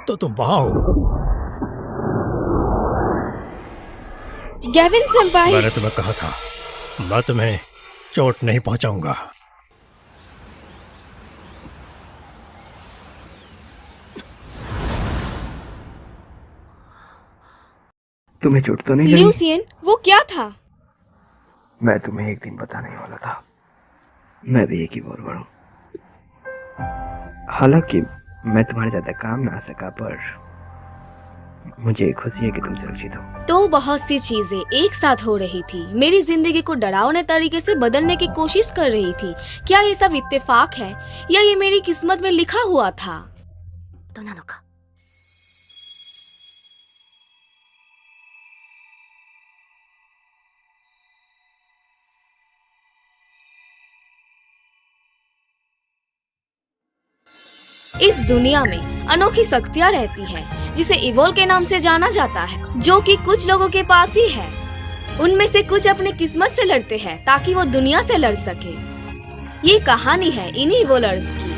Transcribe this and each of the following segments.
तो तुम वहां हो? गेविन सेंपाई, मैंने तुम्हें कहा था मैं तुम्हें चोट नहीं पहुंचाऊंगा। तुम्हें चोट तो नहीं लगी? ल्यूसियन, वो क्या था? मैं तुम्हें एक दिन बताने वाला था। मैं भी एक ही वॉल्वर हूँ। हालांकि मैं तुम्हारे ज्यादा काम ना आ सका, पर मुझे खुशी है कि तुम सुरक्षित हो। तो बहुत सी चीजें एक साथ हो रही थी। मेरी जिंदगी को डरावने तरीके से बदलने की कोशिश कर रही थी। क्या ये सब इत्तेफाक है या ये मेरी किस्मत में लिखा हुआ था? इस दुनिया में अनोखी शक्तियाँ रहती हैं, जिसे इवोल्व के नाम से जाना जाता है, जो कि कुछ लोगों के पास ही है। उनमें से कुछ अपनी किस्मत से लड़ते हैं ताकि वो दुनिया से लड़ सके। ये कहानी है इन्हीं इवोलर्स की।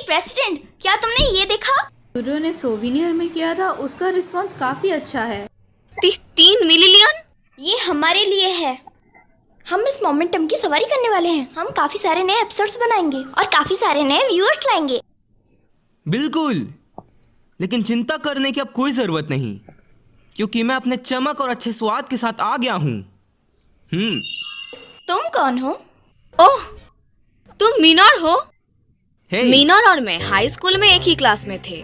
प्रेसिडेंट, क्या तुमने ये देखा? गुरु ने सोविनियर में किया था, उसका रिस्पांस काफी अच्छा है। 3 मिलियन? ये हमारे लिए है। हम इस मोमेंटम की सवारी करने वाले हैं। हम काफी सारे नए एपिसोड्स बनाएंगे और काफी सारे नए व्यूअर्स लाएंगे। बिल्कुल, लेकिन चिंता करने की अब कोई जरूरत नहीं, क्योंकि मैं अपने चमक और अच्छे स्वाद के साथ आ गया हूँ। तुम कौन हो? ओह, तुम मीनोर हो? हे। मीनोर और मैं हाई स्कूल में एक ही क्लास में थे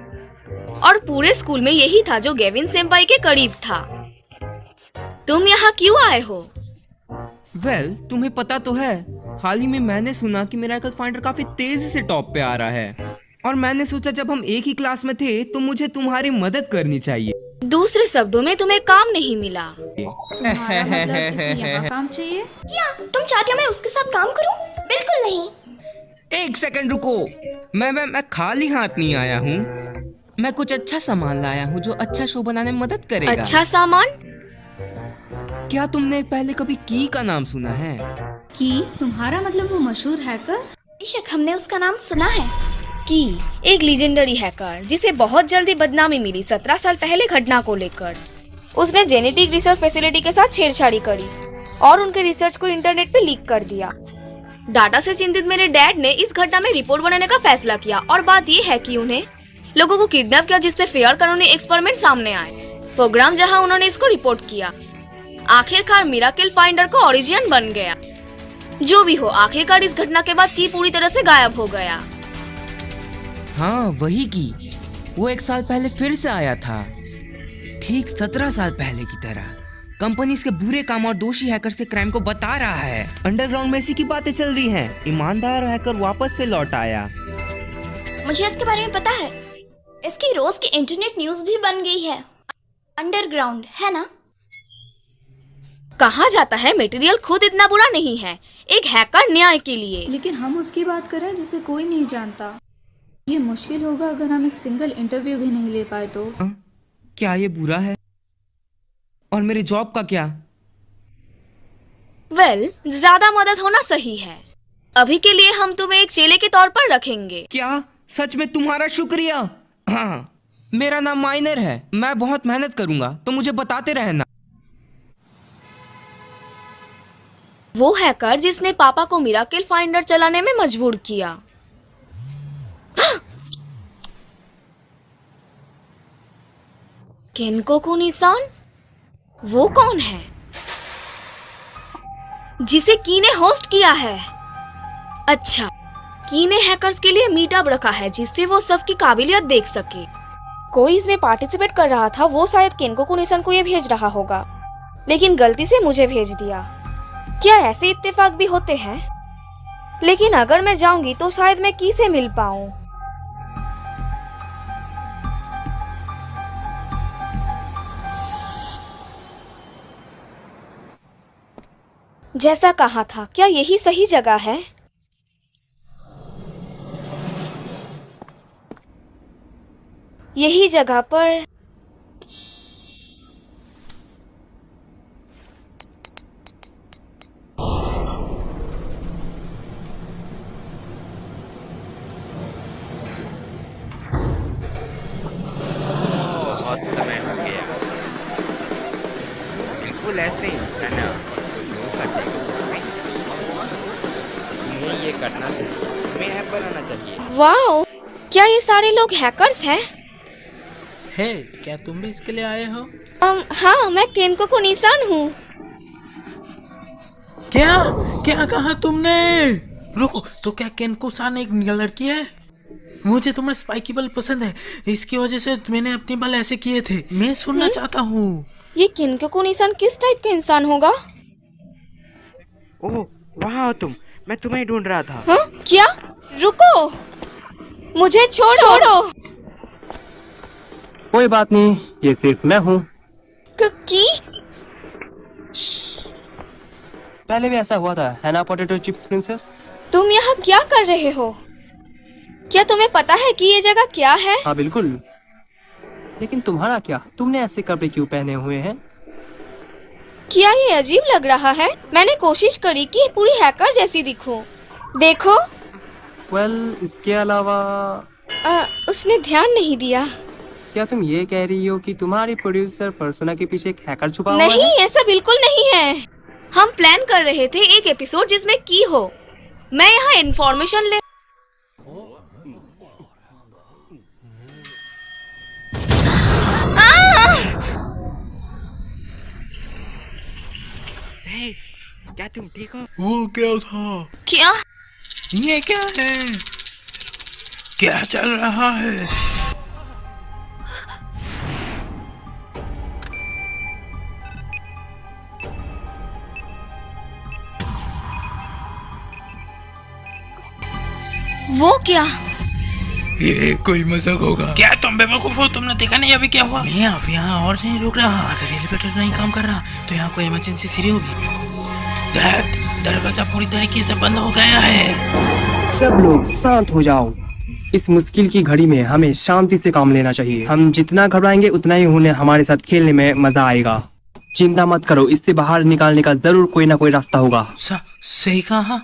और पूरे स्कूल में यही था जो गेविन सेंपाई के करीब था। तुम यहाँ क्यों आए हो? वेल, तुम्हें पता तो है, हाल ही में मैंने सुना कि मिरेकल फाइंडर काफी तेजी से टॉप पे आ रहा है, और मैंने सोचा जब हम एक ही क्लास में थे तो मुझे तुम्हारी मदद करनी चाहिए। दूसरे शब्दों में तुम्हें काम नहीं मिला। तुम्हारा मतलब इसे यहाँ काम चाहिए? क्या तुम चाहती हो मैं उसके साथ काम करूं? बिल्कुल नहीं। एक सेकंड रुको, मैं खाली हाथ नहीं आया हूँ। मैं कुछ अच्छा सामान लाया हूँ जो अच्छा शो बनाने में मदद करेगा। अच्छा सामान? क्या तुमने पहले कभी की का नाम सुना है? की? तुम्हारा मतलब वो मशहूर हैकर? बेशक, हमने उसका नाम सुना है। की एक लीजेंडरी हैकर जिसे बहुत जल्दी बदनामी मिली 17 साल पहले घटना को लेकर। उसने जेनेटिक रिसर्च फैसिलिटी के साथ छेड़छाड़ी करी और उनके रिसर्च को इंटरनेट पे लीक कर दिया। डाटा से चिंतित मेरे डैड ने इस घटना में रिपोर्ट बनाने का फैसला किया, और बात ये है कि उन्हें लोगों को किडनैप किया जिससे फेयर कानूनी एक्सपेरिमेंट सामने आए। प्रोग्राम जहां उन्होंने इसको रिपोर्ट किया। आखिरकार मिरेकल फाइंडर को ओरिजिन बन गया। जो भी हो, आखिरकार इस घटना के बाद की पूरी तरह से गायब हो गया। हाँ, वही की। वो 1 साल पहले फिर से आया था, ठीक 17 साल पहले की तरह। कंपनी इसके बुरे काम और दोषी हैकर से क्राइम को बता रहा है। अंडरग्राउंड में इसी की बातें चल रही हैं। ईमानदार हैकर वापस से लौट आया। मुझे इसके बारे में पता है। इसकी रोज की इंटरनेट न्यूज भी बन गई है। अंडरग्राउंड है ना? कहा जाता है मटेरियल खुद इतना बुरा नहीं है, एक हैकर न्याय के लिए। लेकिन हम उसकी बात करें जिसे कोई नहीं जानता। ये मुश्किल होगा अगर हम एक सिंगल इंटरव्यू भी नहीं ले पाए तो। क्या ये बुरा है? और मेरे जॉब का क्या? वेल, ज्यादा मदद होना सही है। अभी के लिए हम तुम्हें एक चेले के तौर पर रखेंगे। क्या? सच में तुम्हारा शुक्रिया। हाँ, मेरा नाम माइनर है। मैं बहुत मेहनत करूंगा, तो मुझे बताते रहना। वो हैकर जिसने पापा को मिराकिल फाइंडर चलाने में मजबूर किया। केनकोकू निसान? वो कौन है जिसे की ने होस्ट किया है? अच्छा, की ने हैकर्स के लिए मीटअप रखा है जिससे वो सबकी काबिलियत देख सके। कोई इसमें पार्टिसिपेट कर रहा था, वो शायद केनकोकू निसान को ये भेज रहा होगा, लेकिन गलती से मुझे भेज दिया। क्या ऐसे इत्तेफाक भी होते हैं? लेकिन अगर मैं जाऊंगी तो शायद मैं की से मिल पाऊं। जैसा कहा था, क्या यही सही जगह है? यही जगह पर बहुत समय हो गया। बिल्कुल ऐसे ही है ना? तुम्हें ये करना चाहिए, तुम्हें ऐप बनाना चाहिए। वाओ, क्या ये सारे लोग हैकर्स हैं? हे, क्या तुम भी इसके लिए आए हो? हाँ, मैं केनकोकू निसान हूँ। क्या क्या कहा तुमने? रुको, तो क्या केनको-सान एक लड़की है? मुझे तुम्हारे स्पाइकी बल पसंद है, इसकी वजह से मैंने अपने बल ऐसे किए थे। मैं सुनना चाहता हूँ। ये केनकोकू निसान किस टाइप का इंसान होगा? ओह, वहाँ हो तुम। मैं तुम्हें ढूंढ रहा था। हाँ? क्या? रुको, मुझे छोड़ो। कोई बात नहीं, ये सिर्फ मैं हूँ। की? पहले भी ऐसा हुआ था, है ना पोटैटो चिप्स प्रिंसेस? तुम यहाँ क्या कर रहे हो? क्या तुम्हें पता है कि ये जगह क्या है? हाँ बिल्कुल, लेकिन तुम्हारा क्या? तुमने ऐसे कपड़े क्यों पहने हुए हैं? क्या ये अजीब लग रहा है? मैंने कोशिश करी कि पूरी हैकर जैसी दिखूं। देखो। इसके अलावा उसने ध्यान नहीं दिया। क्या तुम ये कह रही हो कि तुम्हारी प्रोड्यूसर पर्सोना के पीछे एक हैकर छुपा हुआ है? नहीं, ऐसा बिल्कुल नहीं है। हम प्लान कर रहे थे एक एपिसोड जिसमें की हो। मैं यहाँ इन्फॉर्मेशन ले हे, क्या तुम ठीक हो? वो क्या था? क्या? ये क्या है? क्या चल रहा है? वो क्या? ये कोई मजाक होगा। क्या तुम बेवकूफ हो? तुमने देखा नहीं अभी क्या हुआ? मैं अब यहाँ और नहीं रुक रहा। अगर एलिवेटर नहीं काम कर रहा तो यहाँ कोई इमरजेंसी सीरी होगी। दरवाजा पूरी तरीके से बंद हो गया है। सब लोग शांत हो जाओ। इस मुश्किल की घड़ी में हमें शांति से काम लेना चाहिए। हम जितना घबराएंगे उतना ही उन्हें हमारे साथ खेलने में मजा आएगा। चिंता मत करो, इससे बाहर निकालने का जरूर कोई ना कोई रास्ता होगा। सही कहा।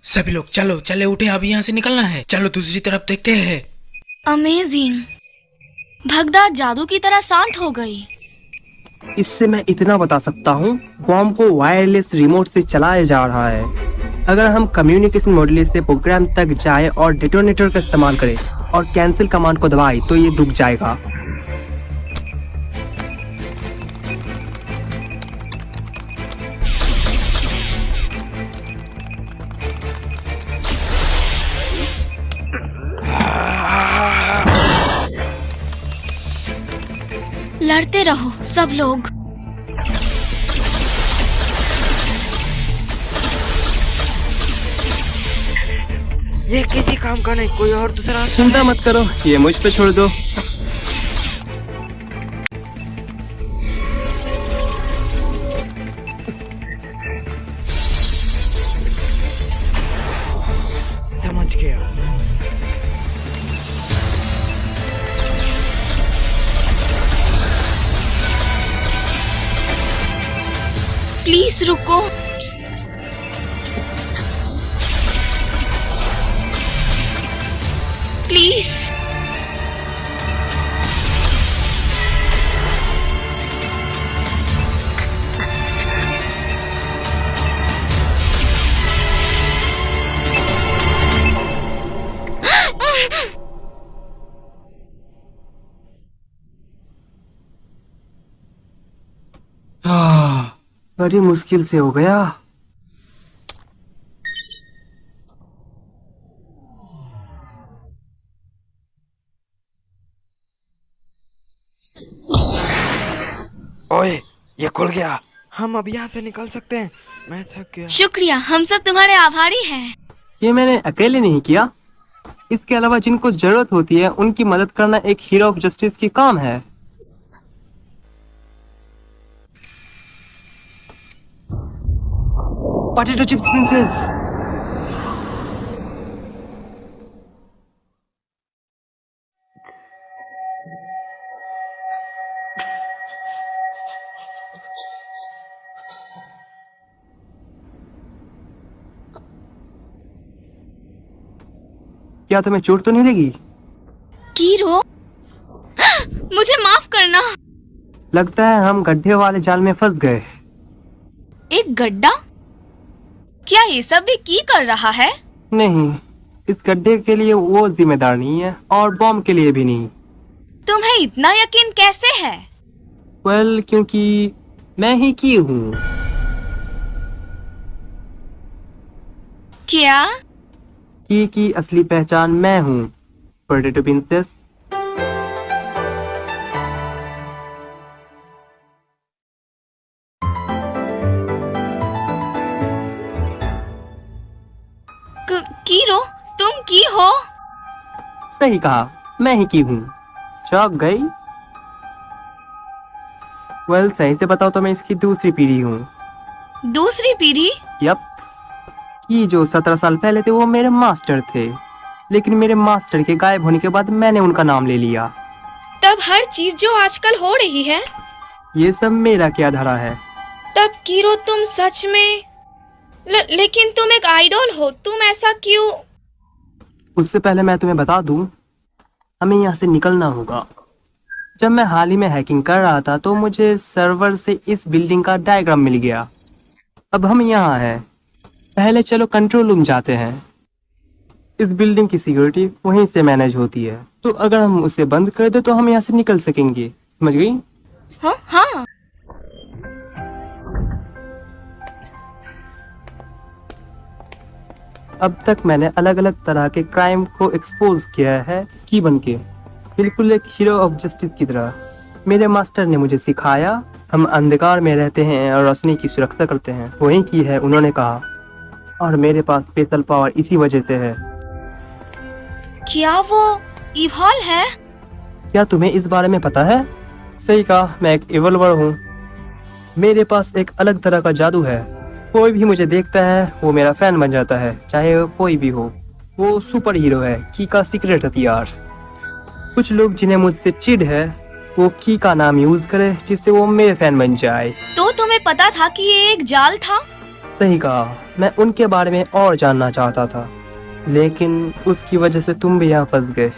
सभी लोग चलो, चले उठे, अभी यहाँ से निकलना है। चलो दूसरी तरफ देखते हैं। अमेजिंग, भगदार जादू की तरह शांत हो गई। इससे मैं इतना बता सकता हूँ, बॉम्ब को वायरलेस रिमोट से चलाया जा रहा है। अगर हम कम्युनिकेशन मॉड्यूल से प्रोग्राम तक जाए और डेटोनेटर का इस्तेमाल करें और कैंसिल कमांड को दबाए तो ये रुक जाएगा। लड़ते रहो सब लोग। ये किसी काम का नहीं, कोई और दूसरा। चिंता मत करो, ये मुझ पे छोड़ दो। समझ गया। प्लीज रुको। प्लीज। बड़ी मुश्किल से हो गया। ओए, ये खुल गया। हम अब यहाँ से निकल सकते हैं। मैं थक गया। शुक्रिया, हम सब तुम्हारे आभारी हैं। ये मैंने अकेले नहीं किया। इसके अलावा जिनको जरूरत होती है उनकी मदद करना एक हीरो ऑफ जस्टिस की काम है। Potato chips princess. क्या तुम्हें चोट तो नहीं लगी? कीरो, मुझे माफ करना। लगता है हम गड्ढे वाले जाल में फंस गए। एक गड्ढा? क्या ये सब भी की कर रहा है? नहीं, इस गड्ढे के लिए वो जिम्मेदार नहीं है और बॉम्ब के लिए भी नहीं। तुम्हें इतना यकीन कैसे है? वेल, क्योंकि मैं ही की हूँ। क्या? की असली पहचान मैं हूँ, पोटैटो प्रिंसेस। कीरो, तुम की हो? सही कहा, मैं ही की हूँ। चौंक गई? वेल, सही से बताओ तो मैं इसकी दूसरी पीढ़ी हूँ। दूसरी पीढ़ी? यप। कि जो 17 साल पहले थे वो मेरे मास्टर थे, लेकिन मेरे मास्टर के गायब होने के बाद मैंने उनका नाम ले लिया। तब हर चीज जो आजकल हो रही है, ये सब मेरा क्या धरा है? तब कीरो तुम सच में लेकिन तुम एक आइडल हो, तुम ऐसा क्यों? उससे पहले मैं तुम्हें बता दूं, हमें यहाँ से निकलना होगा। जब मैं हाल ही में हैकिंग कर रहा था तो मुझे सर्वर से इस बिल्डिंग का डायग्राम मिल गया। अब हम यहाँ हैं। पहले चलो कंट्रोल रूम जाते हैं। इस बिल्डिंग की सिक्योरिटी वहीं से मैनेज होती है, तो अगर हम उसे बंद कर दे तो हम यहाँ से निकल सकेंगे। समझ गई? हाँ हाँ। अब तक मैंने अलग अलग तरह के क्राइम को एक्सपोज किया है की बन के, बिल्कुल एक हीरो ऑफ जस्टिस की तरह। मेरे मास्टर ने मुझे सिखाया, हम अंधकार में रहते हैं और रोशनी की सुरक्षा करते हैं। वही की है उन्होंने कहा, और मेरे पास स्पेशल पावर इसी वजह से है। क्या वो इवॉल है? क्या तुम्हें इस बारे में पता है? सही कहा, मैं एक इवॉल्वर हूँ। मेरे पास एक अलग तरह का जादू है। कोई भी मुझे देखता है वो मेरा फैन बन जाता है, चाहे वो कोई भी हो। वो सुपर हीरो है, की का सीक्रेट हथियार। कुछ लोग जिन्हें मुझसे चिढ़ है वो की का नाम यूज करे जिससे वो मेरे फैन बन जाए। तो तुम्हें पता था कि ये एक जाल था? सही कहा, मैं उनके बारे में और जानना चाहता था, लेकिन उसकी वजह से तुम भी यहाँ फंस गए।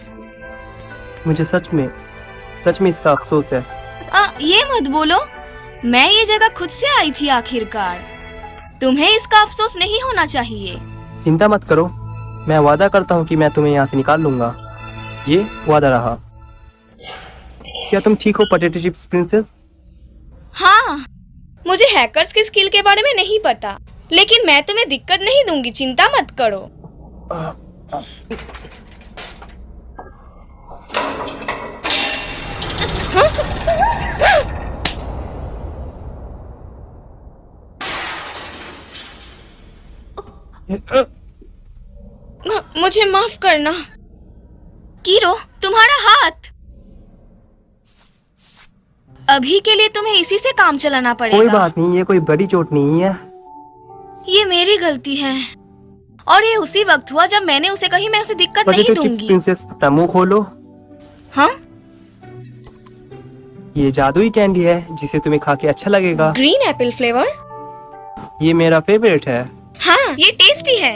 मुझे सच में इसका अफसोस है। ये मत बोलो, मैं ये जगह खुद से आई थी आखिरकार। तुम्हें इसका अफसोस नहीं होना चाहिए। चिंता मत करो, मैं वादा करता हूँ कि मैं तुम्हें यहाँ से निकाल लूंगा। ये वादा रहा। क्या तुम ठीक हो पोटैटो चिप्स प्रिंसेस? हाँ, मुझे हैकर्स की स्किल के बारे में नहीं पता, लेकिन मैं तुम्हें दिक्कत नहीं दूंगी, चिंता मत करो। मुझे माफ करना। कीरो, तुम्हारा हाथ। अभी के लिए तुम्हें इसी से काम चलाना पड़ेगा। कोई बात नहीं, ये कोई बड़ी चोट नहीं है। ये मेरी गलती है, और ये उसी वक्त हुआ जब मैंने उसे कही मैं उसे दिक्कत नहीं पोटैटो चिप्स दूंगी। प्रिंसेस, अपना मुंह खोलो। हाँ? ये जादुई कैंडी है जिसे तुम्हें खा के अच्छा लगेगा। Green Apple flavour? ये मेरा फेवरेट है। हाँ, ये टेस्टी है।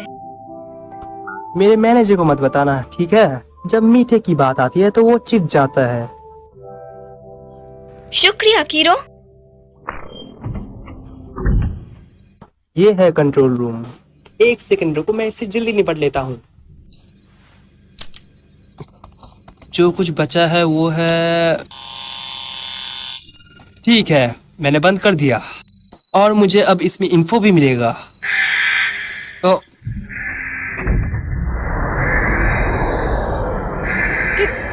मेरे मैनेजर को मत बताना, ठीक है? जब मीठे की बात आती है तो वो चिढ़ जाता है। शुक्रिया कीरो। ये है कंट्रोल रूम। एक सेकंड रुको, मैं इससे जल्दी निपट लेता हूँ। जो कुछ बचा है वो है, ठीक है, मैंने बंद कर दिया और मुझे अब इसमें इन्फो भी मिलेगा। तो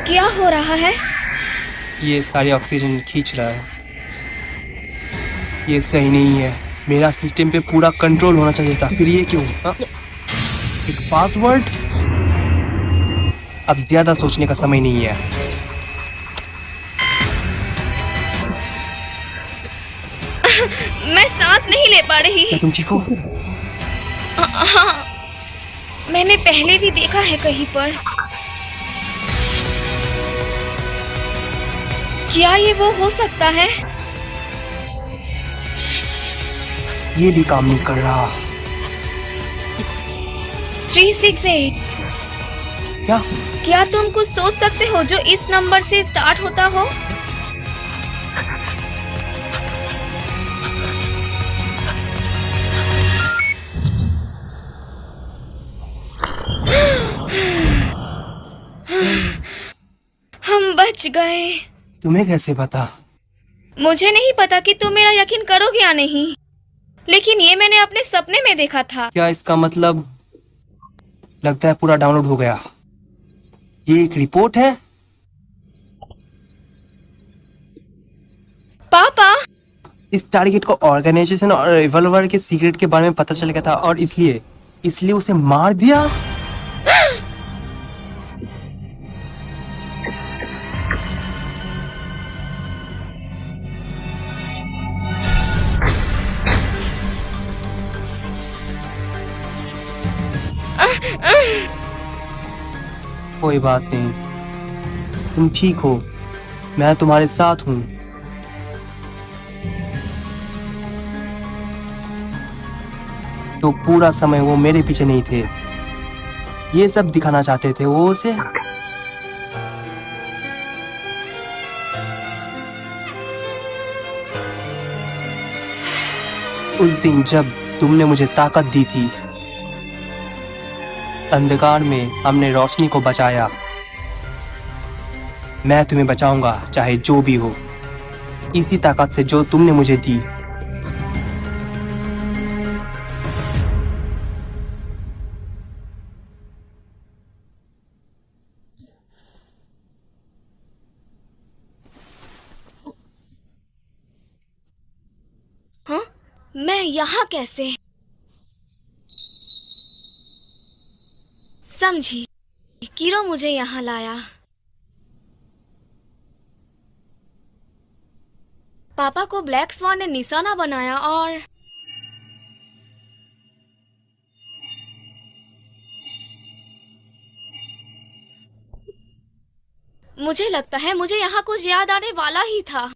क्या हो रहा है? ये सारी ऑक्सीजन खींच रहा है। ये सही नहीं है। मेरा सिस्टम पे पूरा कंट्रोल होना चाहिए था, फिर ये क्यों? हाँ? एक पासवर्ड? अब ज्यादा सोचने का समय नहीं है। मैं सांस नहीं ले पा रही। क्या तुम ठीक हो? हाँ, मैंने पहले भी देखा है कहीं पर। क्या ये वो हो सकता है? ये भी काम नहीं कर रहा। 368। क्या? क्या तुम कुछ सोच सकते हो जो इस नंबर से स्टार्ट होता हो? हम बच गए। तुम्हें कैसे पता? मुझे नहीं पता कि तुम मेरा यकीन करोगे या नहीं, लेकिन ये मैंने अपने सपने में देखा था। क्या इसका मतलब? लगता है पूरा डाउनलोड हो गया। ये एक रिपोर्ट है। पापा, इस टारगेट को ऑर्गेनाइजेशन और रिवॉल्वर के सीक्रेट के बारे में पता चल गया था और इसलिए उसे मार दिया। कोई बात नहीं, तुम ठीक हो, मैं तुम्हारे साथ हूँ। तो पूरा समय वो मेरे पीछे नहीं थे, ये सब दिखाना चाहते थे वो उसे। उस दिन जब तुमने मुझे ताकत दी थी, अंधकार में हमने रोशनी को बचाया। मैं तुम्हें बचाऊंगा चाहे जो भी हो, इसी ताकत से जो तुमने मुझे दी। हाँ? मैं यहाँ कैसे? समझी, कीरो मुझे यहाँ लाया। पापा को ब्लैक स्वान ने निशाना बनाया और मुझे लगता है मुझे यहाँ कुछ याद आने वाला ही था।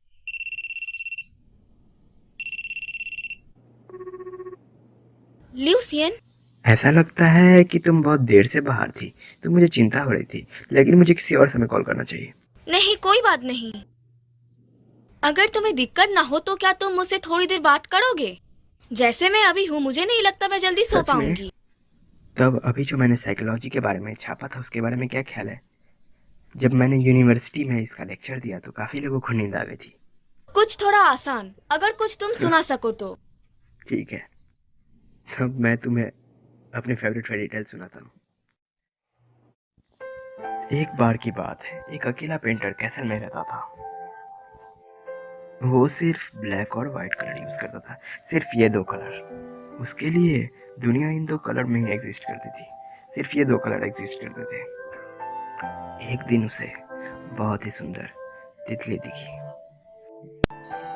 ल्यूसियन, ऐसा लगता है कि तुम बहुत देर से बाहर थी, तो मुझे चिंता हो रही थी, लेकिन मुझे किसी और समय कॉल करना चाहिए। नहीं कोई बात नहीं। अगर तुम्हें दिक्कत ना हो तो क्या तुम मुझसे थोड़ी देर बात करोगे? जैसे मैं अभी हूँ, मुझे नहीं लगता मैं जल्दी सो सच में? पाऊंगी। तब अभी जो मैंने साइकोलॉजी के बारे में छापा था उसके बारे में क्या ख्याल है? जब मैंने यूनिवर्सिटी में इसका लेक्चर दिया तो काफी लोगों को नींद आ गई थी। कुछ थोड़ा आसान, अगर कुछ तुम सुना सको तो। ठीक है, अब मैं तुम्हें अपनी फेवरेट फेरी टेल सुनाता हूँ। एक बार की बात है, एक अकेला पेंटर कैसल में रहता था। वो सिर्फ ब्लैक और व्हाइट कलर यूज करता था, सिर्फ ये दो कलर। उसके लिए दुनिया इन दो कलर में ही एग्जिस्ट करती थी, सिर्फ ये दो कलर एग्जिस्ट करते थे। एक दिन उसे बहुत ही सुंदर तितली दिखी।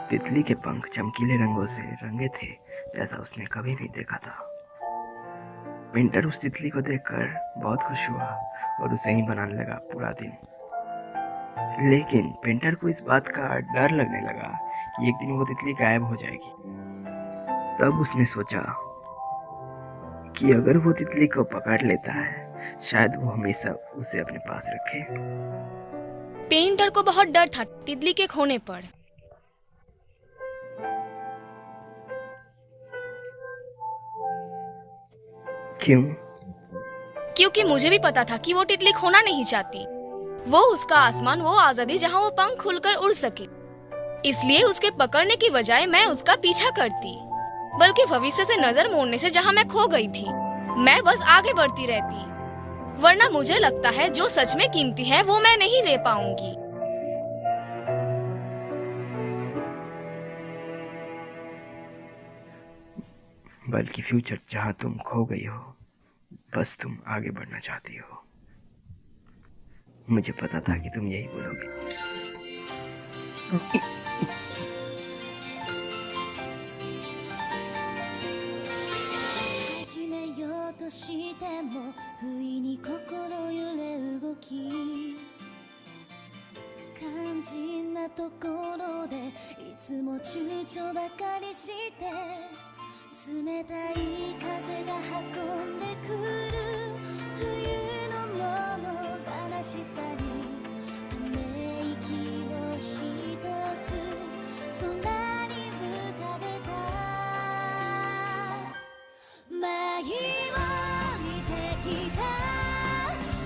तितली के पंख चमकीले रंगों से रंगे थे जैसा उसने कभी नहीं देखा था। पेंटर उस तितली को देखकर बहुत खुश हुआ और उसे ही बनाने लगा पूरा दिन। लेकिन पेंटर को इस बात का डर लगने लगा कि एक दिन वो तितली गायब हो जाएगी। तब उसने सोचा कि अगर वो तितली को पकड़ लेता है शायद वो हमेशा उसे अपने पास रखे। पेंटर को बहुत डर था तितली के खोने पर। क्यों? क्योंकि मुझे भी पता था कि वो तितली खोना नहीं चाहती। वो उसका आसमान, वो आजादी जहाँ वो पंख खुलकर उड़ सके। इसलिए उसके पकड़ने की बजाय मैं उसका पीछा करती, बल्कि भविष्य से नजर मोड़ने से जहाँ मैं खो गई थी मैं बस आगे बढ़ती रहती। वरना मुझे लगता है जो सच में कीमती है वो मैं नहीं ले पाऊंगी। बल्कि फ्यूचर जहाँ तुम खो गई हो बस तुम आगे बढ़ना चाहती हो। मुझे पता था कि तुम यही बोलोगे। 始めようとしても不意に心揺れ動き肝心なところでいつも躊躇ばかりして冷たい風が運んでくる冬の物悲しさにため息を一つ空に浮かべた前を見てきた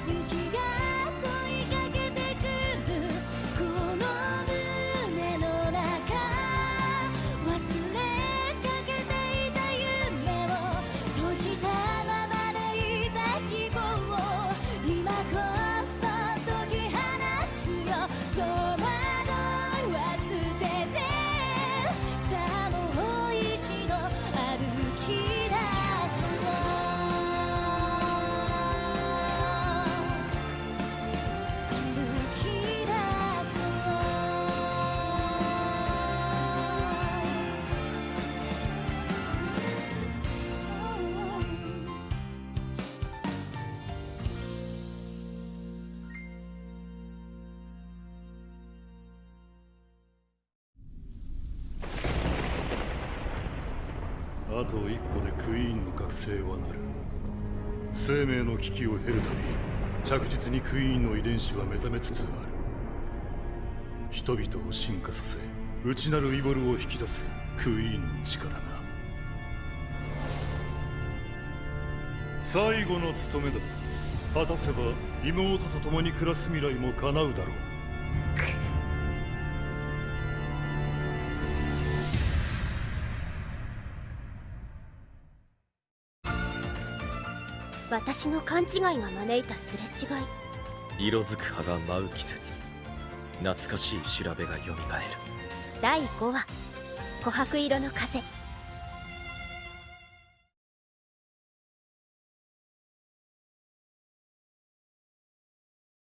雪が問いかけてくるこの胸の中忘れかけていた夢を閉じたままでいた希望を今こそ解き放つよ戸惑いは捨ててさあもう一度歩き出あと一歩でクイーンの覚醒はなる。生命の危機を経るたび着実にクイーンの遺伝子は目覚めつつある。人々を進化させ内なるイボルを引き出すクイーンの力が最後の務めだ。果たせば妹と共に暮らす未来も叶うだろう。私の勘違いが招いたすれ違い。色づく葉が舞う季節、懐かしい調べがよみがえる。第5話琥珀色の風。